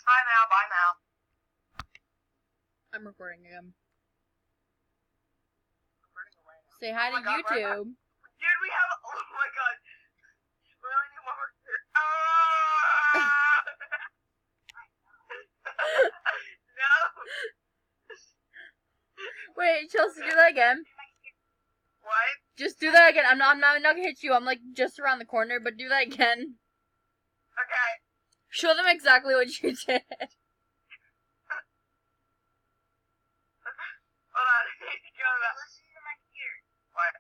Hi, Mal. Bye, Mal. I'm recording again. Recording away now. Say hi Oh to my God, YouTube. Dude, we have. Oh my God. We only need one more. No. Wait, Chelsea, do that again. What? Just do that again. I'm not gonna hit you. I'm like just around the corner, but do that again. Okay. Show them exactly what you did. Hold on. Go back. Listen to my ear. What?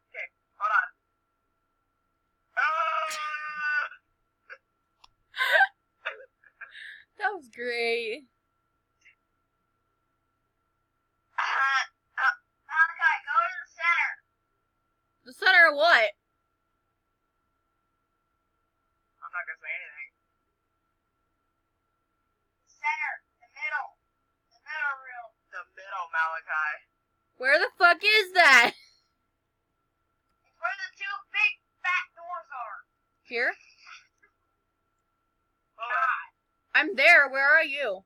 Okay. Hold on. That was great. Okay, go to the center. The center of what? I'm not gonna say anything. Center. The middle. The middle room. The middle, Malachi. Where the fuck is that? It's where the two big fat doors are. Here? Hold on. I'm there. Where are you?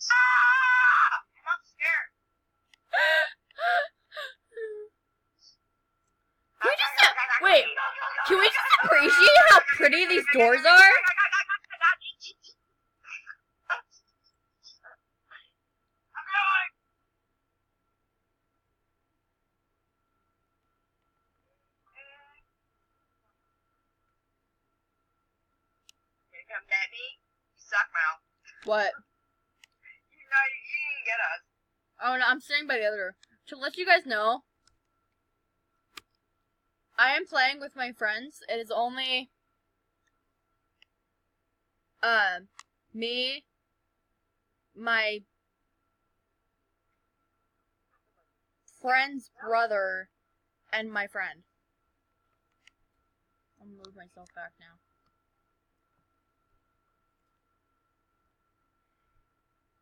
I'm scared. Can we just wait? Can we just appreciate how pretty these doors are? I'm going. Here you come, Debbie. You suck, Mal. What? You know you didn't get us. Oh no, I'm standing by the other door. To let you guys know, I am playing with my friends. It is only me, my friend's brother, and my friend. I'm gonna move myself back now.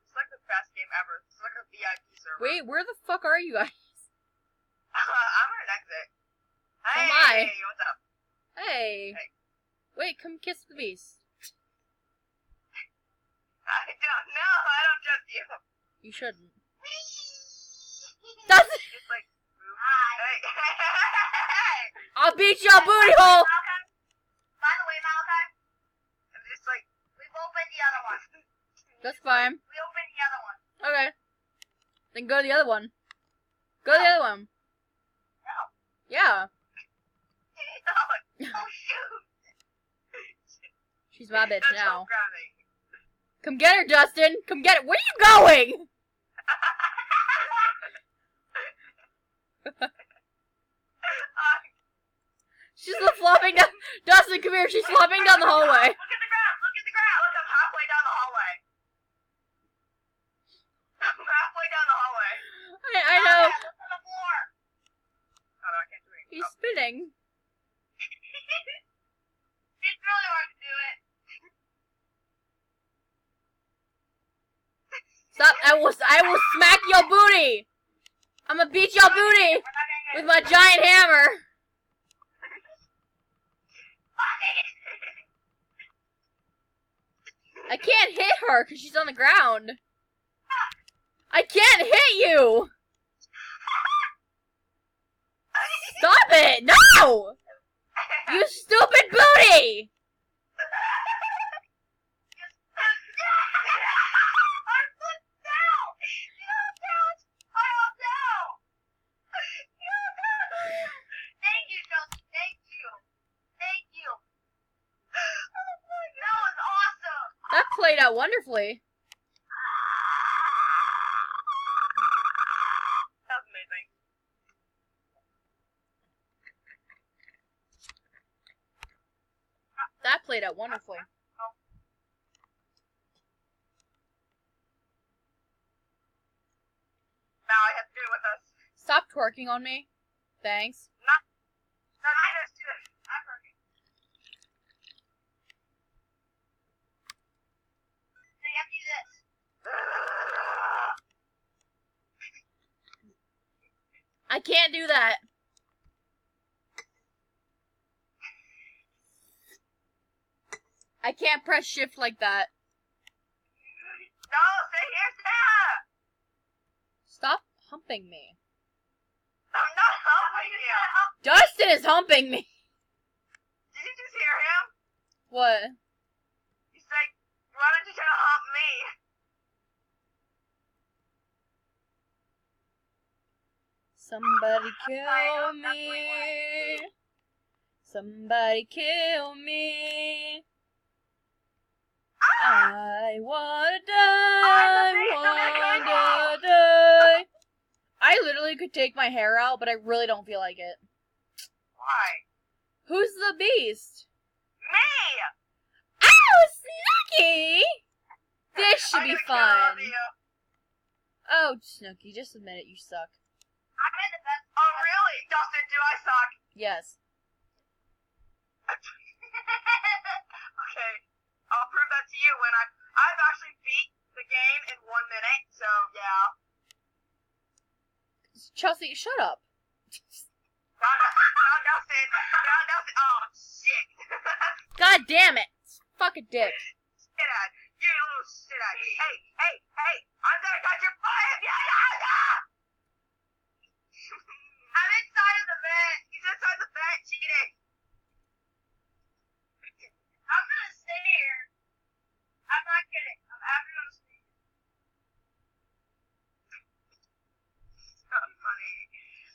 It's like the best game ever. It's like a VIP server. Wait, where the fuck are you guys? I'm on an exit. Hey, Am I? what's up? Hey. Hey. Wait, come kiss the beast. I don't know. I don't trust you. You shouldn't. That's it. It's like, hi. Hey. I'll beat your booty hole. By the way, Malachi, I'm just like, we've opened the other one. That's fine. We opened the other one. Okay. Then go to the other one. Go to the other one. No. Yeah. Oh, shoot. She's my bitch That's now. so grabbing. Come get her, Justin. Come get her. Where are you going? She's flopping down. Dustin, come here. She's flopping down the hallway. Look at the ground. Look at the ground. Look, I'm halfway down the hallway. I'm halfway down the hallway. I know. Look on the floor. Oh, no, I can't do it. He's spinning. It's really hard to do it. Stop. I will smack your booty. I'm gonna beat your booty with my giant hammer. I can't hit her because she's on the ground. I can't hit you. Stop it. No. You stupid booty. Thank you, Chelsea. Thank you. Thank you. Oh my God, that was awesome. That played out wonderfully. That was amazing. That played out wonderfully. Now I have to do it with us. Stop twerking on me. Thanks. Not I just do it. I'm working. So you have to do this. I can't do that. I can't press shift like that. No, stay here, Sarah! Stop humping me. I'm not helping you. Dustin is humping me. Did you just hear him? What? He's like, why don't you try to hump me? Somebody kill me. Somebody kill me. I wanna die. I literally could take my hair out, but I really don't feel like it. Why? Who's the beast? Me! Oh, Snooky! This should be fun. Oh, Snooky, just admit it, you suck. I'm in the best. Oh, really? Dustin, do I suck? Yes. Okay. I'll prove that to you when I've actually beat the game in 1 minute, so yeah. Chelsea, shut up. Down Dustin. Oh, shit. God damn it. Fuck a dick. Shit at you little shit at. Hey. I'm gonna catch your fire. I'm inside of the vent. He's inside the vent cheating. I'm gonna stay here. I'm not kidding. I'm actually gonna stay here. So funny.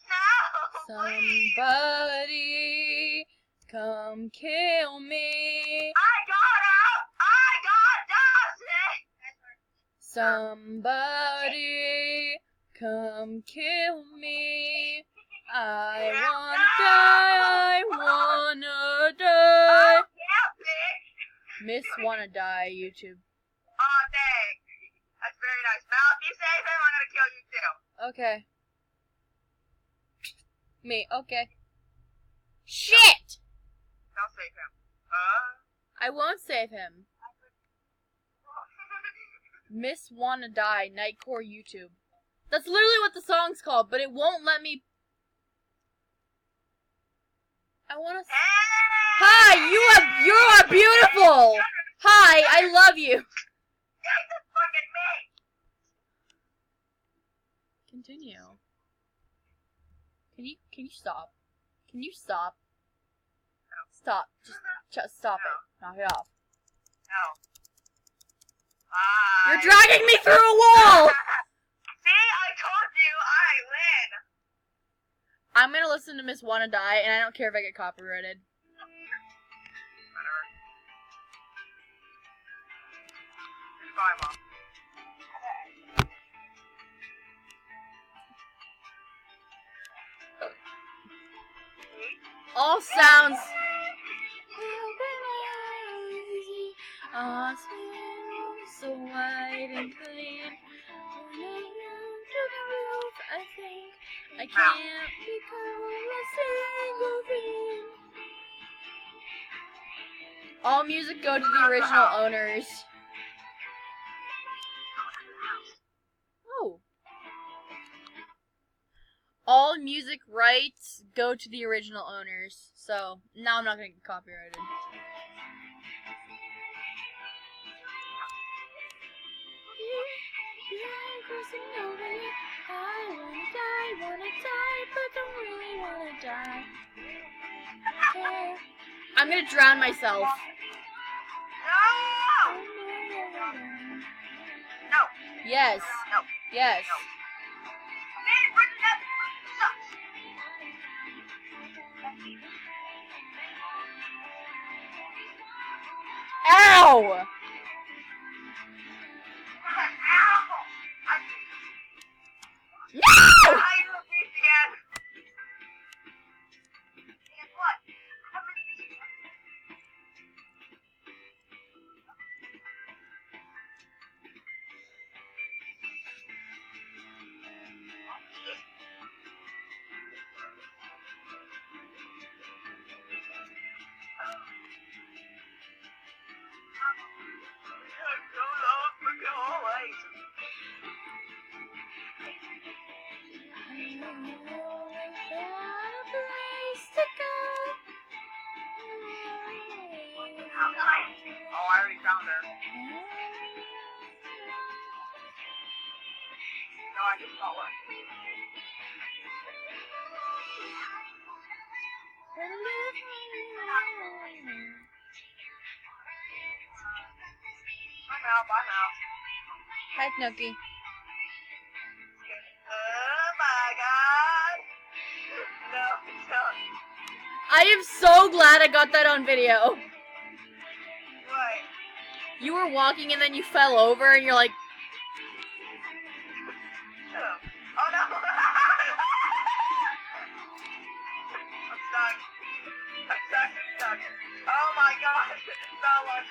No, please. Somebody come kill me. I got out. I got Dustin. Somebody come kill me. I Yeah, wanna die. Oh, yeah, bitch. Miss Wanna Die, YouTube. Oh, thanks. That's very nice. Mal, if you save him, I'm gonna kill you too. Okay. Me, okay. Shit! Don't save him. I won't save him. Miss Wanna Die, Nightcore YouTube. That's literally what the song's called, but it won't let me. I wanna. Hi, you are beautiful. Hi, I love you. That's the fucking me. Continue. Can you stop? Can you stop? No. Stop. Just stop it. Knock it off. No. Bye. You're dragging me through a wall! See, I told you I win. I'm gonna listen to Miss Wanna Die, and I don't care if I get copyrighted. Whatever. Goodbye, Mom. All sounds. So white and clean. To the roof, I think I can't become a single thing. All music go to the original owners. Oh. All music rights go to the original owners. So now I'm not gonna get copyrighted. I wanna die, but don't really wanna die. Okay. I'm gonna drown myself. No! No. Yes. No. Yes. No. Man, bring it up. Ow! Ow! No! How you a beast again? Guess what? I'm a beast again. Oh, I already found her. No, I just saw her. I'm out. Hi, Nookie. Oh my god. No, don't. I am so glad I got that on video. What? You were walking and then you fell over and you're like, Oh no! I'm stuck. Oh my god! Bella!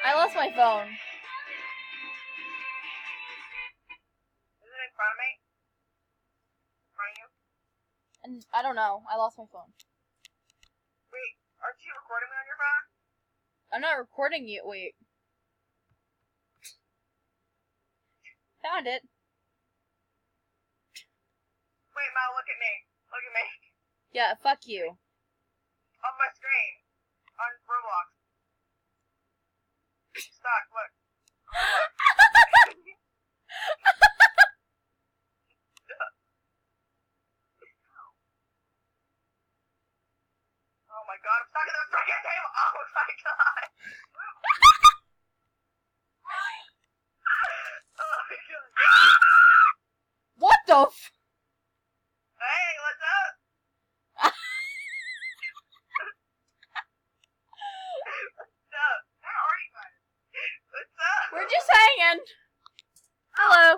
I lost my phone. Is it in front of me? In front of you? And I don't know. I lost my phone. Wait, aren't you recording me on your phone? I'm not recording you. Wait. Found it. Wait, Mal, look at me. Look at me. Yeah, fuck you. On my screen. On Roblox. Stuck, look. Oh my god, I'm stuck in the freaking table! Oh my god! Oh my god. What the f- Hey, what's up? What's up? Where are you guys? What's up? We're just hanging. Hello.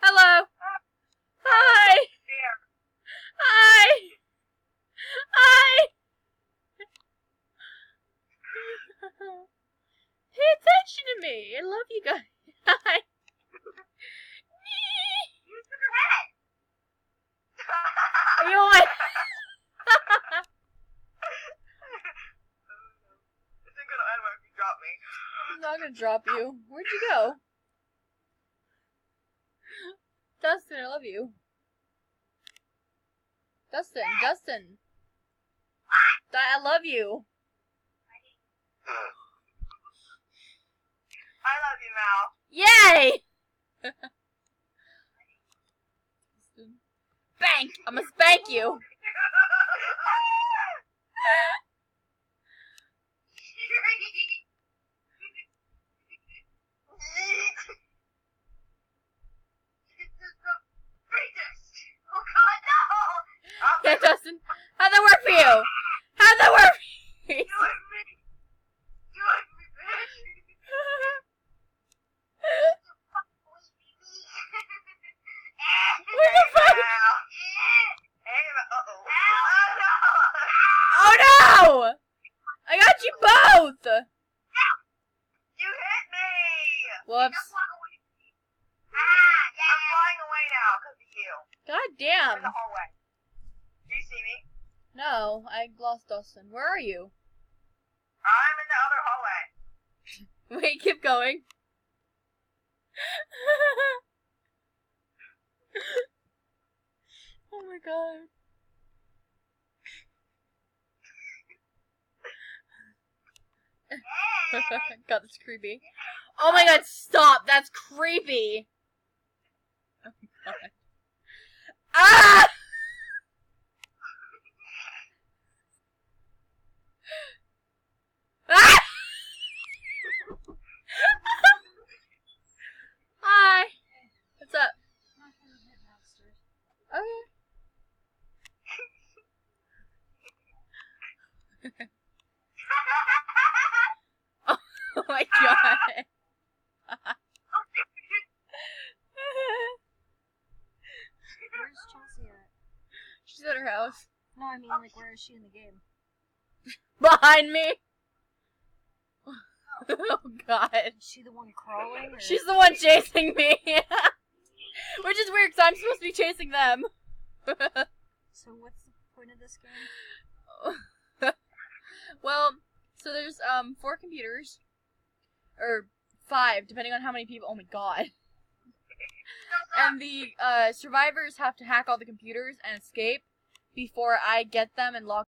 Hello. Hi. Here. Hi. Hi. Pay attention to me. I love you guys. Hi. You took her head! Are you on? This ain't gonna end when you drop me. I'm not gonna drop you. Where'd you go? Dustin, I love you. Dustin. I love you. I love you, Mal. Yay! Spank! I'm gonna spank you. Oh god, no! Yeah, Dustin. How'd that work for you? How'd that work for you? Do it, me! Do it, me, bitch! What the fuck? Oh no! I got you both! You hit me! Whoops. I'm flying away now because of you. God I'm in damn. the hallway. Do you see me? No, I lost Dustin. Where are you? I'm in the other hallway. Wait, keep going. Oh my god. God, that's creepy. Oh my god, stop! That's creepy! Oh my god. Ah! Ah! Hi! What's up? Okay. Oh my god. Where's Chelsea at? She's at her house. No, I mean, like, where is she in the game? Behind me! Oh god. Is she the one crawling? Or? She's the one chasing me! Which is weird, because I'm supposed to be chasing them. So what's the point of this game? Well, so there's 4 computers. Or 5, depending on how many people. Oh my god. And the survivors have to hack all the computers and escape before I get them and lock